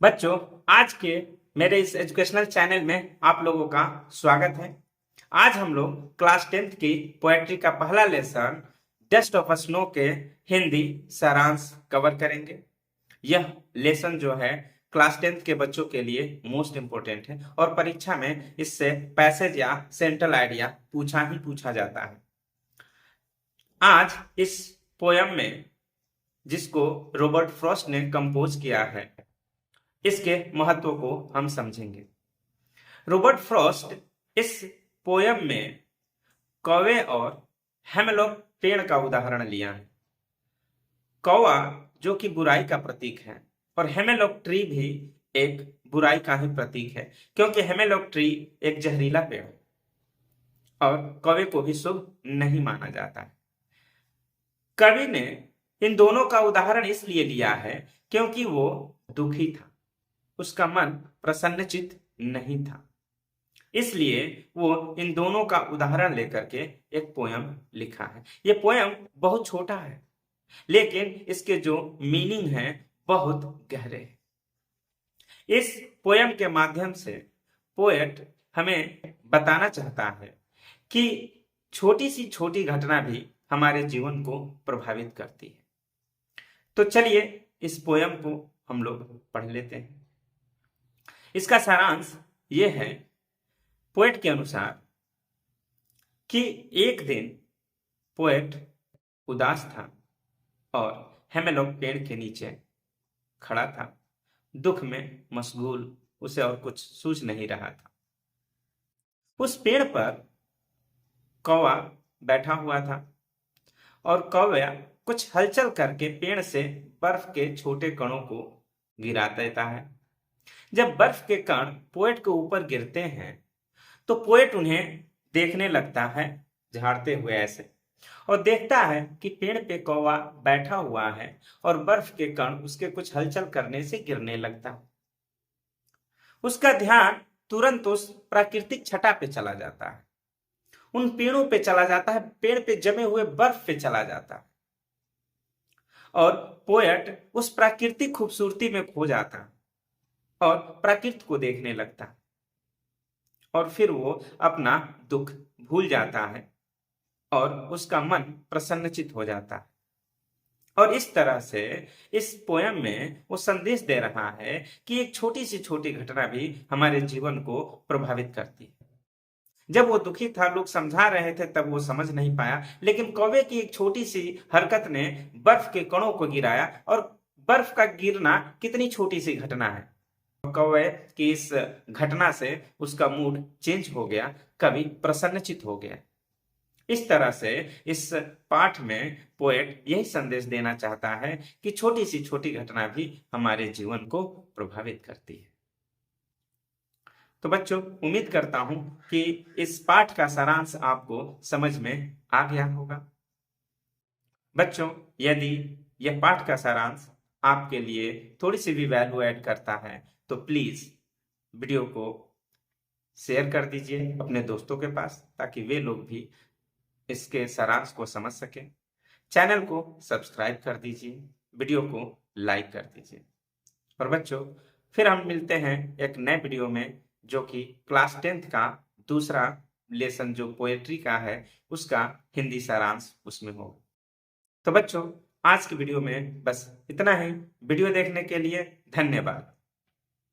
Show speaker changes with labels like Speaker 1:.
Speaker 1: बच्चों, आज के मेरे इस एजुकेशनल चैनल में आप लोगों का स्वागत है। आज हम लोग क्लास 10th की पोएट्री का पहला लेसन डस्ट ऑफ स्नो के हिंदी सारांश कवर करेंगे। यह लेसन जो है क्लास 10th के बच्चों के लिए मोस्ट इंपोर्टेंट है और परीक्षा में इससे पैसेज या सेंट्रल आइडिया पूछा ही पूछा जाता है। आज इस पोयम में जिसको रॉबर्ट फ्रॉस्ट ने कंपोज किया है, इसके महत्व को हम समझेंगे। रॉबर्ट फ्रॉस्ट इस पोयम में कौवे और हेमलॉक पेड़ का उदाहरण लिया है। कौवा जो कि बुराई का प्रतीक है और हेमलॉक ट्री भी एक बुराई का ही प्रतीक है, क्योंकि हेमलॉक ट्री एक जहरीला पेड़ है और कौवे को भी शुभ नहीं माना जाता है। कवि ने इन दोनों का उदाहरण इसलिए लिया है क्योंकि वो दुखी था, उसका मन प्रसन्नचित्त नहीं था, इसलिए वो इन दोनों का उदाहरण लेकर के एक पोयम लिखा है। ये पोयम बहुत छोटा है, लेकिन इसके जो मीनिंग है बहुत गहरे हैं। इस पोयम के माध्यम से पोएट हमें बताना चाहता है कि छोटी सी छोटी घटना भी हमारे जीवन को प्रभावित करती है। तो चलिए इस पोयम को हम लोग पढ़ लेते हैं। इसका सारांश ये है पोएट के अनुसार कि एक दिन पोएट उदास था और हेमलॉक पेड़ के नीचे खड़ा था, दुख में मशगूल, उसे और कुछ सूझ नहीं रहा था। उस पेड़ पर कौवा बैठा हुआ था और कौवा कुछ हलचल करके पेड़ से बर्फ के छोटे कणों को गिरा देता है। जब बर्फ के कण पोएट के ऊपर गिरते हैं तो पोएट उन्हें देखने लगता है, झाड़ते हुए ऐसे, और देखता है कि पेड़ पे कौवा बैठा हुआ है और बर्फ के कण उसके कुछ हलचल करने से गिरने लगता है। उसका ध्यान तुरंत उस प्राकृतिक छटा पे चला जाता है, उन पेड़ों पे चला जाता है, पेड़ पे जमे हुए बर्फ पे चला जाता है और पोएट उस प्राकृतिक खूबसूरती में खो जाता है और प्रकृति को देखने लगता है और फिर वो अपना दुख भूल जाता है और उसका मन प्रसन्नचित्त हो जाता है। और इस तरह से इस पोयम में वो संदेश दे रहा है कि एक छोटी सी छोटी घटना भी हमारे जीवन को प्रभावित करती है। जब वो दुखी था, लोग समझा रहे थे, तब वो समझ नहीं पाया, लेकिन कौवे की एक छोटी सी हरकत ने बर्फ के कणों को गिराया और बर्फ का गिरना कितनी छोटी सी घटना है। कौवे की इस घटना से उसका मूड चेंज हो गया, कवि प्रसन्नचित्त हो गया। इस तरह से इस पाठ में पोएट यही संदेश देना चाहता है कि छोटी सी छोटी घटना भी हमारे जीवन को प्रभावित करती है। तो बच्चों, उम्मीद करता हूं कि इस पाठ का सारांश आपको समझ में आ गया होगा। बच्चों, यदि यह पाठ का सारांश आपके लिए थोड़ी सी भी वैल्यू ऐड करता है तो प्लीज वीडियो को शेयर कर दीजिए अपने दोस्तों के पास, ताकि वे लोग भी इसके सारांश को समझ सकें। चैनल को सब्सक्राइब कर दीजिए, वीडियो को लाइक कर दीजिए। और बच्चों, फिर हम मिलते हैं एक नए वीडियो में, जो कि क्लास 10th का दूसरा लेसन जो पोएट्री का है उसका हिंदी सारांश उसमें होगा। तो बच्चों, आज की वीडियो में बस इतना ही। वीडियो देखने के लिए धन्यवाद।